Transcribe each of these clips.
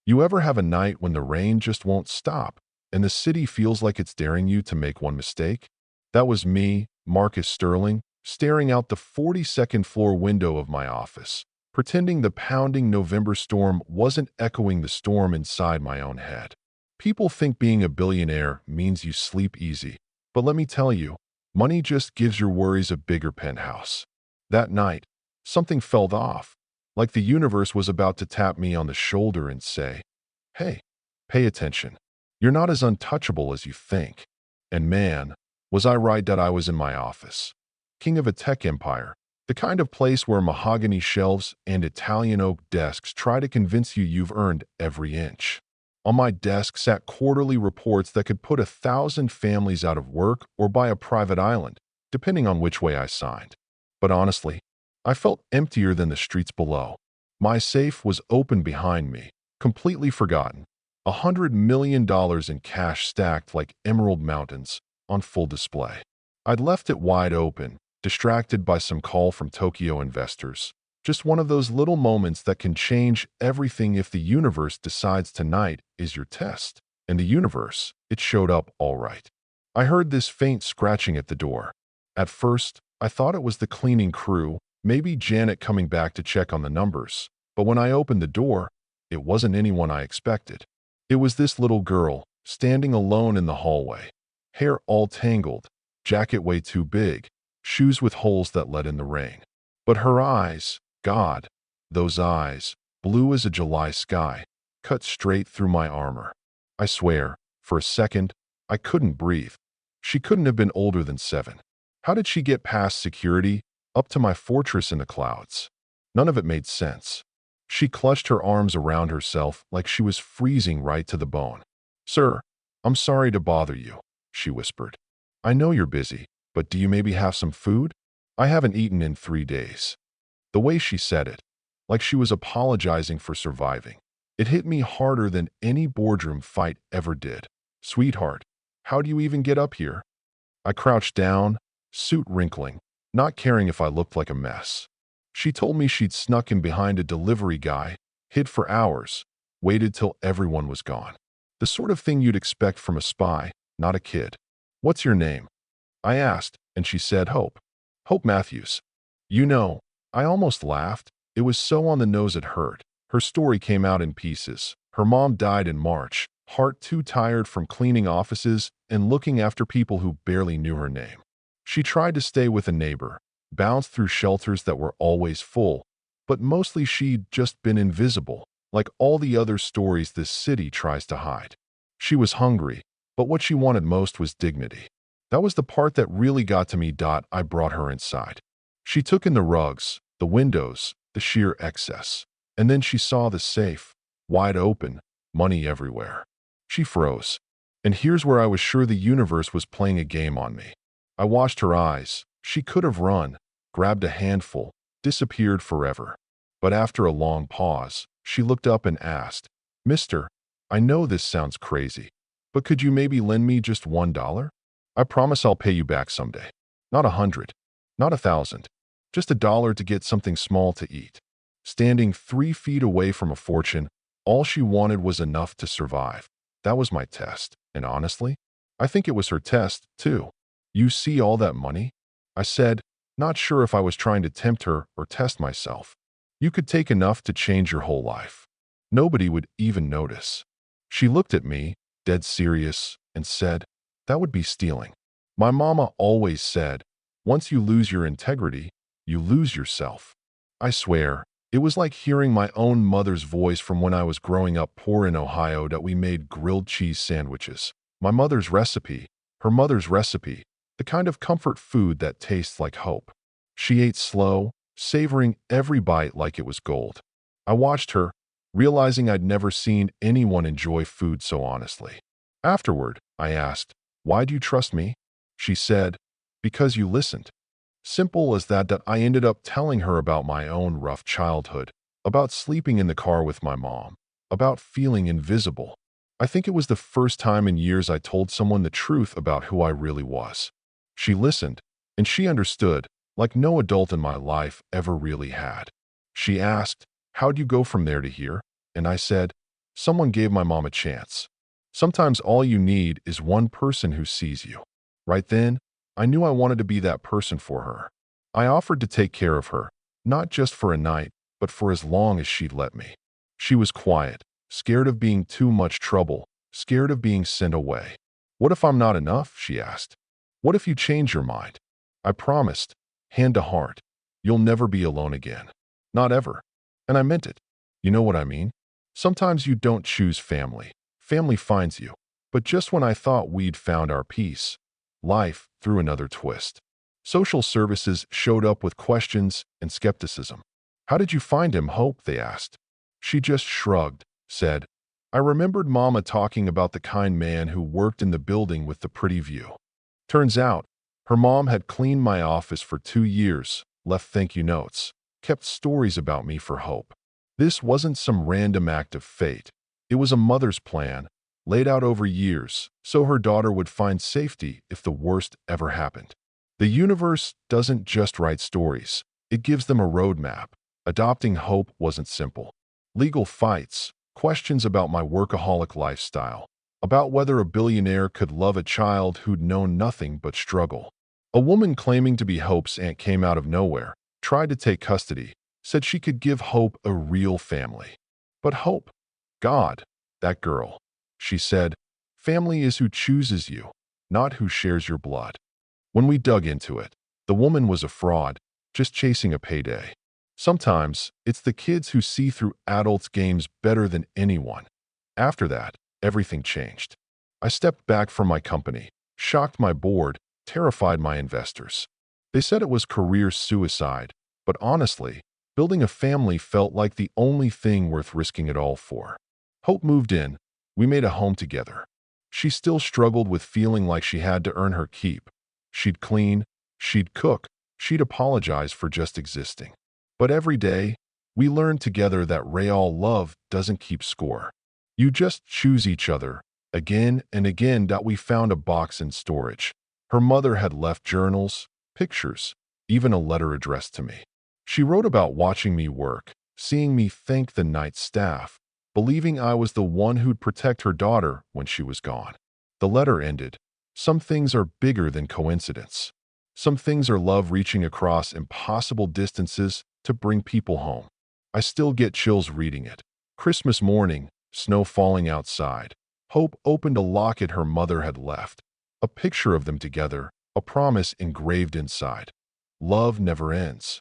You ever have a night when the rain just won't stop and the city feels like it's daring you to make one mistake? That was me, Marcus Sterling, staring out the 42nd floor window of my office, pretending the pounding November storm wasn't echoing the storm inside my own head. People think being a billionaire means you sleep easy, but let me tell you, money just gives your worries a bigger penthouse. That night, something felt off, like the universe was about to tap me on the shoulder and say, "Hey, pay attention. You're not as untouchable as you think." And man, was I right that I was in my office. King of a tech empire, the kind of place where mahogany shelves and Italian oak desks try to convince you you've earned every inch. On my desk sat quarterly reports that could put 1,000 families out of work or buy a private island, depending on which way I signed. But honestly, I felt emptier than the streets below. My safe was open behind me, completely forgotten. $100 million in cash stacked like emerald mountains on full display. I'd left it wide open, distracted by some call from Tokyo investors. Just one of those little moments that can change everything if the universe decides tonight is your test. And the universe, it showed up all right. I heard this faint scratching at the door. At first, I thought it was the cleaning crew, maybe Janet coming back to check on the numbers. But when I opened the door, it wasn't anyone I expected. It was this little girl, standing alone in the hallway. Hair all tangled, jacket way too big, shoes with holes that let in the rain. But her eyes, God, those eyes, blue as a July sky, cut straight through my armor. I swear, for a second, I couldn't breathe. She couldn't have been older than 7. How did she get past security, up to my fortress in the clouds? None of it made sense. She clutched her arms around herself like she was freezing right to the bone. "Sir, I'm sorry to bother you," she whispered. "I know you're busy, but do you maybe have some food? I haven't eaten in 3 days." The way she said it, like she was apologizing for surviving, it hit me harder than any boardroom fight ever did. "Sweetheart, how do you even get up here?" I crouched down, suit wrinkling, not caring if I looked like a mess. She told me she'd snuck in behind a delivery guy, hid for hours, waited till everyone was gone. The sort of thing you'd expect from a spy, not a kid. "What's your name?" I asked, and she said, "Hope. Hope Matthews." You know, I almost laughed. It was so on the nose it hurt. Her story came out in pieces. Her mom died in March, heart too tired from cleaning offices and looking after people who barely knew her name. She tried to stay with a neighbor, bounced through shelters that were always full, but mostly she'd just been invisible, like all the other stories this city tries to hide. She was hungry, but what she wanted most was dignity. That was the part that really got to me. I brought her inside. She took in the rugs, the windows, the sheer excess. And then she saw the safe, wide open, money everywhere. She froze. And here's where I was sure the universe was playing a game on me. I watched her eyes. She could have run, grabbed a handful, disappeared forever. But after a long pause, she looked up and asked, "Mister, I know this sounds crazy, but could you maybe lend me just $1? I promise I'll pay you back someday. Not 100, not 1,000, just $1 to get something small to eat." Standing 3 feet away from a fortune, all she wanted was enough to survive. That was my test, and honestly, I think it was her test, too. "You see all that money?" I said, not sure if I was trying to tempt her or test myself. "You could take enough to change your whole life. Nobody would even notice." She looked at me, dead serious, and said, "That would be stealing. My mama always said, once you lose your integrity, you lose yourself." I swear, it was like hearing my own mother's voice from when I was growing up poor in Ohio that we made grilled cheese sandwiches. My mother's recipe, her mother's recipe, the kind of comfort food that tastes like hope. She ate slow, savoring every bite like it was gold. I watched her, realizing I'd never seen anyone enjoy food so honestly. Afterward, I asked, "Why do you trust me?" She said, "Because you listened." Simple as that. I ended up telling her about my own rough childhood, about sleeping in the car with my mom, about feeling invisible. I think it was the first time in years I told someone the truth about who I really was. She listened, and she understood, like no adult in my life ever really had. She asked, "How'd you go from there to here?" And I said, Someone gave my mom a chance. Sometimes all you need is one person who sees you. Right then, I knew I wanted to be that person for her. I offered to take care of her, not just for a night, but for as long as she'd let me. She was quiet, scared of being too much trouble, scared of being sent away. "What if I'm not enough?" she asked. "What if you change your mind?" I promised, hand to heart, "You'll never be alone again. Not ever." And I meant it. You know what I mean? Sometimes you don't choose family. Family finds you. But just when I thought we'd found our peace, life threw another twist. Social services showed up with questions and skepticism. "How did you find him, Hope?" they asked. She just shrugged, said, "I remembered Mama talking about the kind man who worked in the building with the pretty view." Turns out, her mom had cleaned my office for 2 years, left thank you notes, kept stories about me for Hope. This wasn't some random act of fate. It was a mother's plan, laid out over years, so her daughter would find safety if the worst ever happened. The universe doesn't just write stories. It gives them a roadmap. Adopting Hope wasn't simple. Legal fights, questions about my workaholic lifestyle, about whether a billionaire could love a child who'd known nothing but struggle. A woman claiming to be Hope's aunt came out of nowhere, tried to take custody, said she could give Hope a real family. But Hope, God, that girl, she said, family is who chooses you, not who shares your blood. When we dug into it, the woman was a fraud, just chasing a payday. Sometimes it's the kids who see through adults' games better than anyone. After that, everything changed. I stepped back from my company, shocked my board, terrified my investors. They said it was career suicide, but honestly, building a family felt like the only thing worth risking it all for. Hope moved in. We made a home together. She still struggled with feeling like she had to earn her keep. She'd clean, she'd cook, she'd apologize for just existing. But every day, we learned together that real love doesn't keep score. You just choose each other, again and again. We found a box in storage. Her mother had left journals, pictures, even a letter addressed to me. She wrote about watching me work, seeing me thank the night staff, believing I was the one who'd protect her daughter when she was gone. The letter ended. "Some things are bigger than coincidence. Some things are love reaching across impossible distances to bring people home." I still get chills reading it. Christmas morning, snow falling outside. Hope opened a locket her mother had left. A picture of them together, a promise engraved inside. "Love never ends."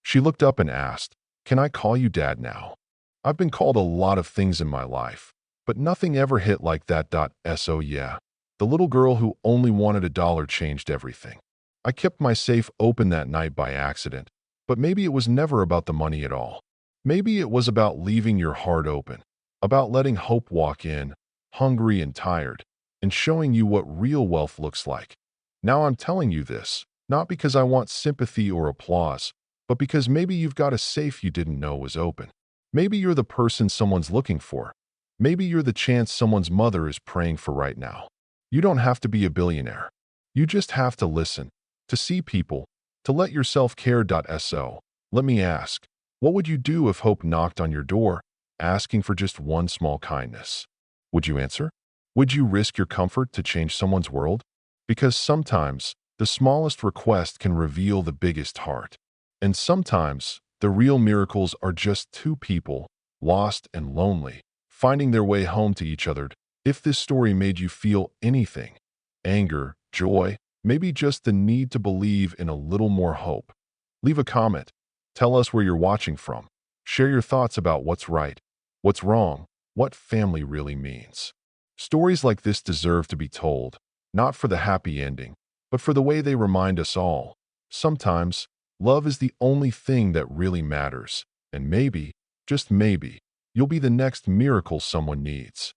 She looked up and asked, "Can I call you Dad now?" I've been called a lot of things in my life, but nothing ever hit like that. So yeah, the little girl who only wanted $1 changed everything. I kept my safe open that night by accident, but maybe it was never about the money at all. Maybe it was about leaving your heart open, about letting Hope walk in, hungry and tired, and showing you what real wealth looks like. Now I'm telling you this, not because I want sympathy or applause, but because maybe you've got a safe you didn't know was open. Maybe you're the person someone's looking for. Maybe you're the chance someone's mother is praying for right now. You don't have to be a billionaire. You just have to listen, to see people, to let yourself care. So, let me ask, what would you do if Hope knocked on your door, asking for just one small kindness? Would you answer? Would you risk your comfort to change someone's world? Because sometimes, the smallest request can reveal the biggest heart. And sometimes, the real miracles are just two people, lost and lonely, finding their way home to each other. If this story made you feel anything, anger, joy, maybe just the need to believe in a little more hope, leave a comment. Tell us where you're watching from. Share your thoughts about what's right, what's wrong, what family really means. Stories like this deserve to be told, not for the happy ending, but for the way they remind us all. Sometimes, love is the only thing that really matters, and maybe, just maybe, you'll be the next miracle someone needs.